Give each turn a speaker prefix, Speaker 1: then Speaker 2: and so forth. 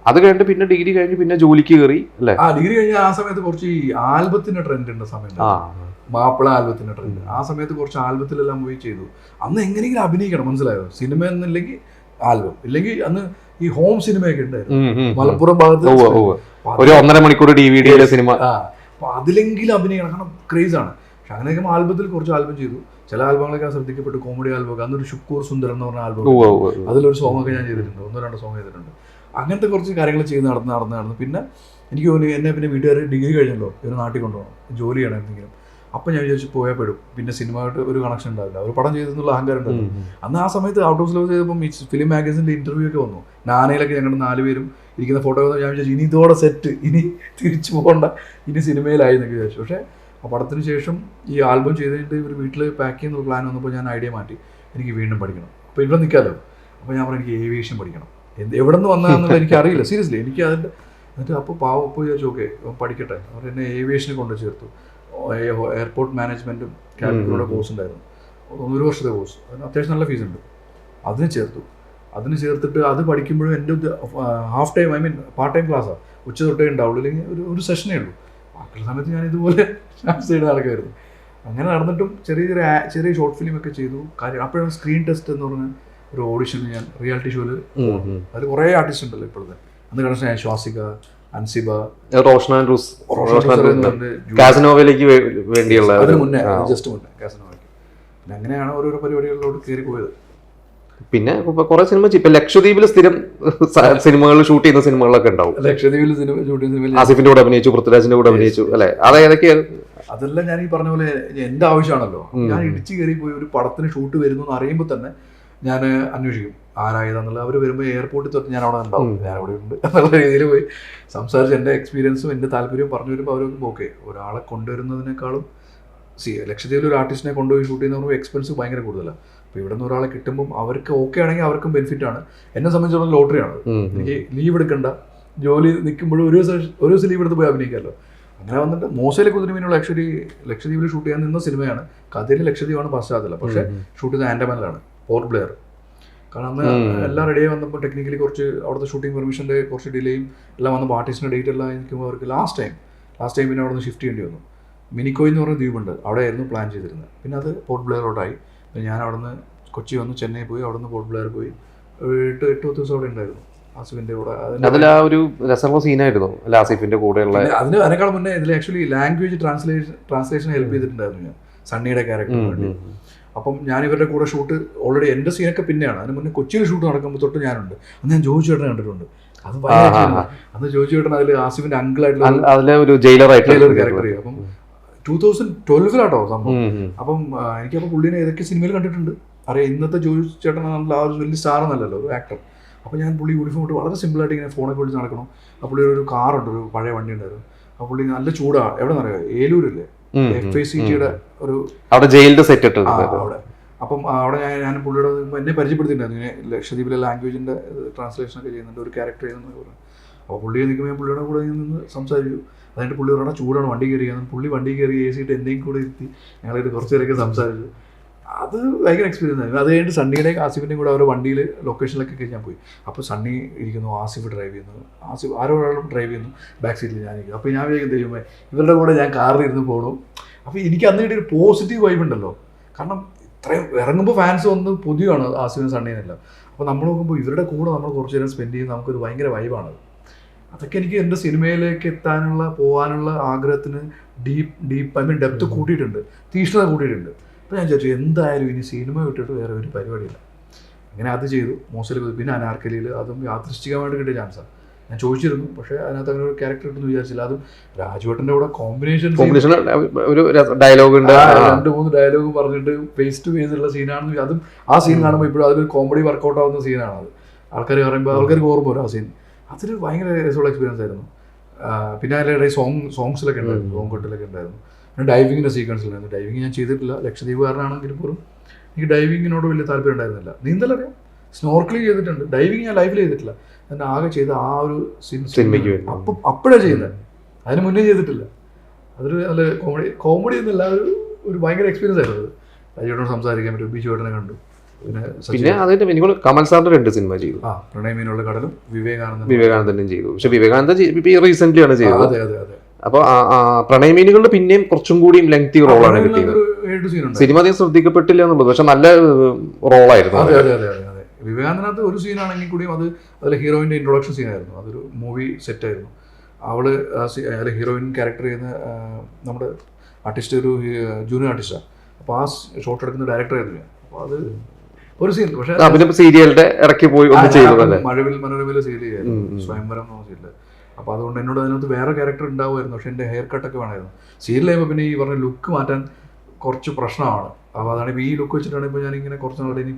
Speaker 1: അത് കഴിഞ്ഞിട്ട് പിന്നെ ഡിഗ്രി കഴിഞ്ഞ് പിന്നെ ജോലിക്ക് കയറി അല്ലേ?
Speaker 2: ഡിഗ്രി കഴിഞ്ഞ ആ സമയത്ത് കുറച്ച് ഈ ആൽബത്തിന്റെ ട്രെൻഡ് ഉണ്ട് സമയത്ത്, മാപ്പിള ആൽബത്തിന്റെ ട്രെൻഡ്. ആ സമയത്ത് കുറച്ച് ആൽബത്തിലെല്ലാം പോയി ചെയ്തു. അന്ന് എങ്ങനെയെങ്കിലും അഭിനയിക്കണം, മനസ്സിലായോ? സിനിമ എന്നില്ലെങ്കിൽ ആൽബം, ഇല്ലെങ്കിൽ അന്ന് ഈ ഹോം സിനിമയൊക്കെ ഉണ്ടായിരുന്നു മലപ്പുറം ഭാഗത്ത്,
Speaker 1: ഒരു 1.5 മണിക്കൂർ DVD സിനിമ.
Speaker 2: അപ്പൊ അതിലെങ്കിലും അഭിനയിക്കണം, കാരണം ക്രേസ് ആണ്. പക്ഷെ അങ്ങനെയൊക്കെ ആൽബത്തിൽ കുറച്ച് ആൽബം ചെയ്തു. ചില ആൽബങ്ങളൊക്കെ ശ്രദ്ധിക്കപ്പെട്ടു, കോമഡി ആൽബമൊക്കെ. അന്നൊരു ഷുക്കൂർ സുന്ദർ എന്ന് പറഞ്ഞ ആൽബം, അതിലൊരു സോങ് ഒക്കെ ഞാൻ ചെയ്തിട്ടുണ്ട്, 1-2 സോങ് ചെയ്തിട്ടുണ്ട്. അങ്ങനത്തെ കുറച്ച് കാര്യങ്ങൾ ചെയ്ത് നടന്ന് പിന്നെ എനിക്ക് തോന്നി എന്നെ പിന്നെ വീട്ടുകാർ ഡിഗ്രി കഴിഞ്ഞല്ലോ ഇവർ നാട്ടിൽ കൊണ്ടുപോകണം, ജോലി ചെയ്യണം എന്തെങ്കിലും. അപ്പം ഞാൻ വിചാരിച്ചു പോയാൽ പെടും, പിന്നെ സിനിമയായിട്ട് ഒരു കണക്ഷൻ ഉണ്ടാവില്ല, ഒരു പടം ചെയ്തെന്നുള്ള അഹങ്കാരം ഉണ്ടാവില്ല. അന്ന് ആ സമയത്ത് ഔട്ട് ഓഫ് ലവ് ചെയ്തപ്പം ഈ ഫിലിം മാഗസിൻ്റെ ഇൻ്റർവ്യൂ ഒക്കെ വന്നു. നാനയിലൊക്കെ ഞങ്ങൾ 4 പേരും ഇരിക്കുന്ന ഫോട്ടോ ഞാൻ വിചാരിച്ചു ഇനി ഇതോടെ സെറ്റ്, ഇനി തിരിച്ചു പോകണ്ട, ഇനി സിനിമയിലായി എന്നൊക്കെ വിചാരിച്ചു. പക്ഷേ ആ പടത്തിന് ശേഷം ഈ ആൽബം ചെയ്തിട്ട് ഇവർ വീട്ടിൽ പാക്ക് ചെയ്യുന്ന പ്ലാൻ വന്നപ്പോൾ ഞാൻ ഐഡിയ മാറ്റി, എനിക്ക് വീണ്ടും പഠിക്കണം, അപ്പോൾ ഇവിടെ നിൽക്കാമല്ലോ. അപ്പോൾ ഞാൻ പറഞ്ഞു എനിക്ക് ഏവിയേഷൻ പഠിക്കണം. എവിടെ നിന്ന് വന്നതെന്നുള്ള എനിക്ക് അറിയില്ല, സീരിയസ്ലി എനിക്ക് അതിൻ്റെ. എന്നിട്ട് അപ്പോൾ അപ്പോൾ വിചാരിച്ചു ഓക്കെ പഠിക്കട്ടെ. അവർ എന്നെ ഏവിയേഷനെ കൊണ്ട് ചേർത്തു. എയർപോർട്ട് മാനേജ്മെൻറ്റും ക്യാബിനോടെ കോഴ്സ് ഉണ്ടായിരുന്നു, 1 വർഷത്തെ കോഴ്സ്. അതിന് അത്യാവശ്യം നല്ല ഫീസ് ഉണ്ട്. അതിന് ചേർത്തു. അതിന് ചേർത്തിട്ട് അത് പഠിക്കുമ്പോഴും എൻ്റെ half time, I mean part time ക്ലാസ്സാണ്, ഉച്ച തൊട്ടേ ഉണ്ടാവുള്ളൂ, അല്ലെങ്കിൽ ഒരു സെഷനേ ഉള്ളൂ. ബാക്കിയുള്ള സമയത്ത് ഞാൻ ഇതുപോലെ ചെയ്ത് നടക്കുമായിരുന്നു. അങ്ങനെ നടന്നിട്ടും ചെറിയ ഷോർട്ട് ഫിലിമൊക്കെ ചെയ്തു. കാര്യം അപ്പോഴാണ് സ്ക്രീൻ ടെസ്റ്റ് എന്ന് പറഞ്ഞ ഒരു ഓഡിഷന് ഞാൻ റിയാലിറ്റി ഷോയിൽ. അതിൽ കുറേ ആർട്ടിസ്റ്റ് ഉണ്ടല്ലോ ഇപ്പോഴത്തെ. അന്ന് കണക്ഷൻ ശ്വാസിക, അൻസിബ,
Speaker 1: കാസനോവയിലേക്ക് വേണ്ടിയുള്ള
Speaker 2: അതിന് മുന്നേ, ജസ്റ്റ് മുന്നേ കാസനോവയ്ക്ക്. പിന്നെ അങ്ങനെയാണ് ഓരോരോ പരിപാടികളിലോട്ട് കയറി പോയത്.
Speaker 1: പിന്നെ കുറെ സിനിമ ഇപ്പൊ ലക്ഷദ്വീപിൽ സ്ഥിരം സിനിമകൾ ഷൂട്ട് ചെയ്യുന്ന സിനിമകളൊക്കെ ഉണ്ടാവും.
Speaker 2: ലക്ഷദ്വീപിൽ സിനിമ ഷൂട്ട് ചെയ്യുന്ന
Speaker 1: ആസിഫിന്റെ കൂടെ അഭിനയിച്ചു, പൃഥ്വിരാജിന്റെ കൂടെ അഭിനയിച്ചു അല്ലെ? അതേതൊക്കെയാണ്?
Speaker 2: അതെല്ലാം ഞാൻ ഈ പറഞ്ഞ പോലെ എന്റെ ആവശ്യമാണല്ലോ. ഞാൻ ഇടിച്ചു കയറി പോയി ഒരു പടത്തിന് ഷൂട്ട് വരുന്നു എന്ന് അറിയുമ്പോൾ തന്നെ ഞാൻ അന്വേഷിക്കും ആരായതെന്നുള്ള. അവർ വരുമ്പോൾ എയർപോർട്ടിൽ തൊട്ട് ഞാൻ അവിടെ ഉണ്ടാവും, ഞാൻ അവിടെ ഉണ്ട് എന്നുള്ള രീതിയിൽ പോയി സംസാരിച്ച് എൻ്റെ എക്സ്പീരിയൻസും എൻ്റെ താല്പര്യവും പറഞ്ഞു വരുമ്പോൾ അവർ ഓക്കെ. ഒരാളെ കൊണ്ടുവരുന്നതിനേക്കാളും ലക്ഷദ്വീപിൽ ഒരു ആർട്ടിസ്റ്റിനെ കൊണ്ടുപോയി ഷൂട്ട് ചെയ്യുന്ന പറയുമ്പോൾ എക്സ്പെൻസ് ഭയങ്കര കൂടുതലാണ്. അപ്പോൾ ഇവിടെ നിന്ന് ഒരാളെ കിട്ടുമ്പം അവർക്ക് ഓക്കെ ആണെങ്കിൽ അവർക്കും ബെനിഫിറ്റ് ആണ്. എന്നെ സംബന്ധിച്ചിടത്തോളം ലോട്ടറിയാണ്. എനിക്ക് ലീവ് എടുക്കണ്ട, ജോലി നിൽക്കുമ്പോഴും ഒരു ദിവസം ലീവ് എടുത്ത് പോയി അഭിനയിക്കാമല്ലോ. അങ്ങനെ വന്നിട്ട് മോശയിലെ കുതിരമീനുള്ള ലക്ഷദ്വീപിൽ ഷൂട്ട് ചെയ്യാൻ നിന്ന സിനിമയാണ്. കഥയിൽ ലക്ഷദ്വീപാണ് പശ്ചാത്തലം, പക്ഷേ ഷൂട്ട് ചെയ്ത ആൻഡമാനിലാണ്, പോർട്ട് ബ്ലെയർ. കാരണം അന്ന് എല്ലാം റെഡിയായി വന്നപ്പോൾ ടെക്നിക്കലി കുറച്ച് അവിടുത്തെ ഷൂട്ടിംഗ് പെർമിഷൻ്റെ കുറച്ച് ഡിലേയും എല്ലാം വന്നപ്പോൾ ആർട്ടിസ്റ്റിൻ്റെ ഡേറ്റ് എല്ലാം നിൽക്കുമ്പോൾ അവർക്ക് ലാസ്റ്റ് ടൈം പിന്നെ അവിടെ നിന്ന് ഷിഫ്റ്റ് ചെയ്യേണ്ടി വന്നു. മിനിക്കോയ് എന്ന് പറഞ്ഞ ദ്വീപുണ്ട്, അവിടെ ആയിരുന്നു പ്ലാൻ ചെയ്തിരുന്നത്. പിന്നെ അത് പോർട്ട് ബ്ലെയറോട്ടായി. പിന്നെ ഞാൻ അവിടെ നിന്ന് കൊച്ചി വന്നു, ചെന്നൈ പോയി, അവിടെ നിന്ന് പോർട്ട് ബ്ലെയർ പോയി. 8 ദിവസം അവിടെ ഉണ്ടായിരുന്നു ആസിഫിന്റെ കൂടെ.
Speaker 1: അതിൽ ആ ഒരു രസമുള്ള സീനായിരുന്നു ആസിഫിന്റെ കൂടെയുള്ള.
Speaker 2: അതിനേക്കാൾ മുന്നേ ഇതിൽ ആക്ച്വലി ലാംഗ്വേജ് ട്രാൻസ്ലേഷൻ ഹെൽപ്പ് ചെയ്തിട്ടുണ്ടായിരുന്നു ഞാൻ, സണ്ണിയുടെ ക്യാരക്ടറിന് വേണ്ടി. അപ്പം ഞാൻ ഇവരുടെ കൂടെ ഷൂട്ട് ഓൾറെഡി എൻ്റെ സീനൊക്കെ പിന്നെയാണ്. അതിന് മുന്നേ കൊച്ചിയിൽ ഷൂട്ട് നടക്കുമ്പോൾ തൊട്ട് ഞാനുണ്ട്. അന്ന് ഞാൻ ജോജു ചേട്ടനെ കണ്ടിട്ടുണ്ട്. അത് അന്ന് ജോജു ചേട്ടൻ അതിൽ ആസിഫിന്റെ അങ്കിളായിട്ടുള്ള ക്യാരക്ടർ ചെയ്യും. അപ്പം 2012 സംഭവം. അപ്പം എനിക്കപ്പോൾ പുള്ളിനെ ഏതൊക്കെ സിനിമയിൽ കണ്ടിട്ടുണ്ട് അറിയാം. ഇന്നത്തെ ജോജു ചേട്ടൻ ആ ഒരു വലിയ സ്റ്റാർ എന്നല്ലല്ലോ, ഒരു ആക്ടർ. അപ്പോൾ ഞാൻ പുള്ളി യൂണിഫോം ഇട്ട് വളരെ സിമ്പിളായിട്ട് ഇങ്ങനെ ഫോണൊക്കെ വിളിച്ച് നടക്കണം. ആ പുള്ളി ഒരു കാറുണ്ട്, ഒരു പഴയ വണ്ടി ഉണ്ടായിരുന്നു. ആ പുള്ളി നല്ല ചൂടാണ്. എവിടെ നിന്നറിയാം, ഏലൂരില്ലേ, FICTയുടെ ഒരു
Speaker 1: അവിടെ ജയിലിന്റെ സെറ്റ്
Speaker 2: അവിടെ. അപ്പം അവിടെ ഞാൻ പുള്ളിയുടെ എന്നെ പരിചയപ്പെടുത്തിയിട്ടുണ്ടായിരുന്നു. ഇങ്ങനെ ലക്ഷദ്വീപിലെ ലാംഗ്വേജിന്റെ ട്രാൻസ്ലേഷനൊക്കെ ചെയ്യുന്നുണ്ട്, ഒരു ക്യാരക്ടർ ചെയ്യുന്നതെന്ന് പറഞ്ഞു. അപ്പോൾ പുള്ളിയെ നിൽക്കുമ്പോൾ ഞാൻ പുള്ളിയുടെ കൂടെ നിന്ന് സംസാരിച്ചു. അതിൻ്റെ പുള്ളി പറഞ്ഞാൽ ചൂടാണ്, വണ്ടി കയറിയാണ്. പുള്ളി വണ്ടി കയറി AC ഇട്ട് എന്തെങ്കിലും കൂടെ ഇരുത്തി ഞങ്ങളായിട്ട് കുറച്ച് പേരൊക്കെ സംസാരിച്ചു. അത് ഭയങ്കര എക്സ്പീരിയൻസ് ആയിരുന്നു. അത് കഴിഞ്ഞിട്ട് സണ്ണിയുടെയും ആസിഫിൻ്റെയും കൂടെ അവരുടെ വണ്ടിയിൽ ലൊക്കേഷനിലൊക്കെ ഞാൻ പോയി. അപ്പോൾ സണ്ണി ഇരിക്കുന്നു, ആസിഫ് ഡ്രൈവ് ചെയ്യുന്നു, ആരോ ഒരാളും ഡ്രൈവ് ചെയ്യുന്നു, ബാക്ക് സീറ്റിൽ ഞാനിരിക്കുന്നു. അപ്പോൾ ഞാൻ വിചാരിക്കും ദൈവമേ ഇവരുടെ കൂടെ ഞാൻ കാറിൽ ഇരുന്ന് പോകണം. അപ്പോൾ എനിക്ക് അന്ന് കിട്ടിയൊരു പോസിറ്റീവ് വൈബ് ഉണ്ടല്ലോ. കാരണം ഇത്രയും ഇറങ്ങുമ്പോൾ ഫാൻസ് വന്ന് പുതിയതാണ് ആസിഫിനും സണ്ണിനെല്ലാം. അപ്പോൾ നമ്മൾ നോക്കുമ്പോൾ ഇവരുടെ കൂടെ നമ്മൾ കുറച്ച് നേരം സ്പെൻഡ് ചെയ്യുന്ന നമുക്കൊരു ഭയങ്കര വൈബാണത്. അതൊക്കെ എനിക്ക് എൻ്റെ സിനിമയിലേക്ക് പോകാനുള്ള ആഗ്രഹത്തിന് ഐ മീൻ ഡെപ്ത് കൂട്ടിയിട്ടുണ്ട്, തീഷ്ണത കൂട്ടിയിട്ടുണ്ട്. അപ്പോൾ ഞാൻ ചോദിച്ചു എന്തായാലും ഇനി സിനിമ വിട്ടിട്ട് വേറെ ഒരു പരിപാടിയില്ല. അങ്ങനെ അത് ചെയ്തു. മോശയിൽ പിന്നെ അനാർക്കലിയിൽ അതും യാദൃശ്ചികമായിട്ട് കിട്ടിയ ചാൻസാണ്. ഞാൻ ചോദിച്ചിരുന്നു, പക്ഷേ അതിനകത്ത് അങ്ങനെ ഒരു ക്യാരക്ടർ കിട്ടുമെന്ന് വിചാരിച്ചില്ല. അതും രാജുവേട്ടൻ്റെ കൂടെ കോമ്പിനേഷൻ
Speaker 1: ഒരു ഡയലോഗ് ഉണ്ട്,
Speaker 2: 2-3 ഡയലോഗ് പറഞ്ഞിട്ട് ഫേസ് ടു ഫേസ് ഉള്ള സീനാണെന്ന്. അതും ആ സീൻ കാണുമ്പോൾ ഇപ്പോഴും അതൊരു കോമഡി വർക്കൗട്ട് ആവുന്ന സീനാണ്. അത് ആൾക്കാർ പറയുമ്പോൾ ആൾക്കാർക്ക് ഓർമ്മ വരും ആ സീൻ. അതൊരു ഭയങ്കര രസമുള്ള എക്സ്പീരിയൻസ് ആയിരുന്നു. പിന്നെ അതിൻ്റെ സോങ്സിലൊക്കെ ഉണ്ടായിരുന്നു, സോങ് കെട്ടിലൊക്കെ ഉണ്ടായിരുന്നു. പിന്നെ ഡൈവിങ്ങിൻ്റെ സീക്വൻസിലുണ്ടായിരുന്നു. ഡൈവിങ് ഞാൻ ചെയ്തിട്ടില്ല, ലക്ഷദ്വീപുകാരനാണെങ്കിൽ പോലും എനിക്ക് ഡൈവിങ്ങിനോട് വലിയ താല്പര്യം ഉണ്ടായിരുന്നില്ല. നീന്തലറിയാം, സ്നോർക്കലിംഗ് ചെയ്തിട്ടുണ്ട്, ഡൈവിങ് ഞാൻ ലൈഫിൽ ചെയ്തിട്ടില്ല. ഞാൻ ആകെ ചെയ്ത ആ ഒരു സിനിമയ്ക്ക് അപ്പോഴാണ് ചെയ്യുന്നത്, അതിന് മുന്നേ ചെയ്തിട്ടില്ല. അതൊരു നല്ല കോമഡി എന്നല്ല, ഒരു ഭയങ്കര എക്സ്പീരിയൻസ് ആയിരുന്നു. അത് രാജുവേട്ടനോട് സംസാരിക്കാൻ പറ്റും, ബിജുവേട്ടനെ കണ്ടു, പിന്നെ
Speaker 1: പിന്നെ അതിന്റെ എനിക്ക് കമൽ സാറിന്റെ 2 സിനിമ ചെയ്തു.
Speaker 2: പ്രണയമീനുള്ള കടലും
Speaker 1: വിവേകാനന്ദനും ചെയ്തു. പക്ഷെ വിവേകാനന്ദ റീസെന്റ് ആണ് ചെയ്തത്.
Speaker 2: അതെ അതെ അതെ.
Speaker 1: അപ്പൊ പ്രണയമീനുകളുടെ പിന്നെയും കുറച്ചും കൂടിയും ലെങ്തി റോളാണ് കിട്ടിയത്. സിനിമ അധികം ശ്രദ്ധിക്കപ്പെട്ടില്ല എന്നുള്ളത്, പക്ഷെ നല്ല റോളായിരുന്നു.
Speaker 2: അതെ അതെ അതെ അതെ അതെ. വിവേകാനന്ദനകത്ത് ഒരു സീനാണെങ്കിൽ കൂടിയും അതിൽ ഹീറോയിന്റെ ഇൻട്രൊഡക്ഷൻ സീനായിരുന്നു. അതൊരു മൂവി സെറ്റായിരുന്നു. അവള് അതിൽ ഹീറോയിൻ ക്യാരക്ടർ ചെയ്യുന്ന നമ്മുടെ ആർട്ടിസ്റ്റ് ഒരു ജൂനിയർ ആർട്ടിസ്റ്റാണ്. അപ്പോൾ ആ ഷോട്ട് എടുക്കുന്ന ഡയറക്ടറായിരുന്നു. അപ്പോൾ അത് ഒരു സീൻ. പക്ഷേ
Speaker 1: സീരിയലിന്റെ ഇടയ്ക്ക് പോയി
Speaker 2: മഴവിൽ മനോരമയിലെ സീരിയൽ ചെയ്യായിരുന്നു, സ്വയംവരം എന്ന സീരിയൽ. അപ്പോൾ അതുകൊണ്ട് എന്നോട് അതിനകത്ത് വേറെ ക്യാരക്ടർ ഉണ്ടാവുമായിരുന്നു. പക്ഷെ എൻ്റെ ഹെയർ കട്ടൊക്കെ വേണമായിരുന്നു. സീരിയൽ ചെയ്യുമ്പോൾ പിന്നെ ഈ പറഞ്ഞ ലുക്ക് മാറ്റാൻ കുറച്ച് പ്രശ്നമാണ്. അപ്പോൾ അതാണ് ഇപ്പോൾ ഈ ലുക്ക് വെച്ചിട്ടാണ് ഇപ്പോൾ ഞാനിങ്ങനെ കുറച്ച് നാളെ ഇനി